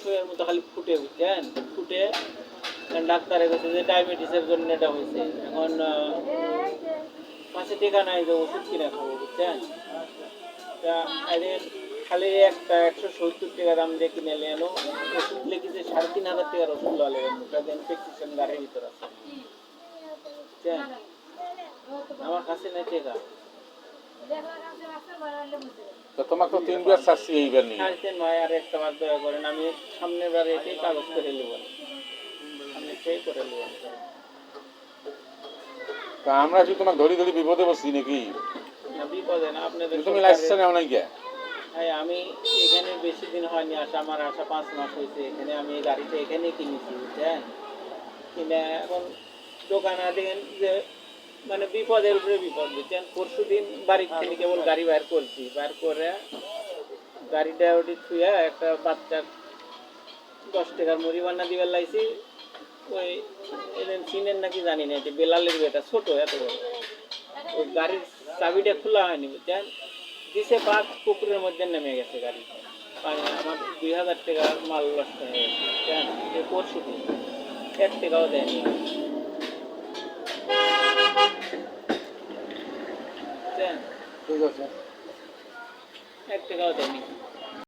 শুয়ের মতো খালি ফুটে বুঝছেন, ফুটে ডাক্তারের কাছে যে ডায়াবেটিসের জন্য এটা হয়েছে। এখন কাছে টিকা নাই যে ওষুধ কিনে খাবো বুঝছেন। তা এদের খালি একটা 170 টাকা দাম দিয়ে কিনে এলো, ওষুধ লিখেছে 3,500 টাকার ওষুধ লালে ওটা দেন প্রেসক্রিপশন গাড়ির ভিতর আছে বুঝছেন। আমার কাছে নেই টাকা। তো তোমাকে তো 3 বার চাচ্ছি এইবার নিয়ে। আসছেন ভাই, আর একটা বার দয়া করেন, আমি সামনের বার এটাই কাগজ করে নেবেন, আমি সেই করে নেবেন। তা আমরা কি তোমাকে ধরি ধরি বিপদে বসছি নাকি? না বিপদে না, আপনাদের তুমি লাইসেন্স নাও নাই কে? ভাই আমি এখানে বেশি দিন হয়নি আসা, আমার আসা 5 মাস হয়েছে এখানে। আমি এই গাড়িটা এখানেই কিনেছি বুঝছেন। কিনে এখন দোকানে দেখেন যে মানে বিপদের উপরে বিপদ বুঝছেন। পরশু দিন বাড়ির থেকে কেবল গাড়ি বের করছি, বের করে গাড়িটা ওটি থুয়ে একটা বাচ্চার 10 টাকার মুড়ি বান্না দিবার লাইছি। ওই এলেন চিনেন নাকি জানি না, এটি বেলালের বেটা, ছোট এত বড়। ওই গাড়ির চাবিটা খোলা হয়নি বুঝছেন, দিছে পাক পুকুরের মধ্যে নেমে গেছে গাড়ি। আমার 2000 টাকার মাল নষ্ট হয়ে গেছে বুঝছেন। এই পরশু দিন 1 টাকাও দেয়নি বুঝছেন, ঠিক আছে। 1 টাকাও দেয়নি।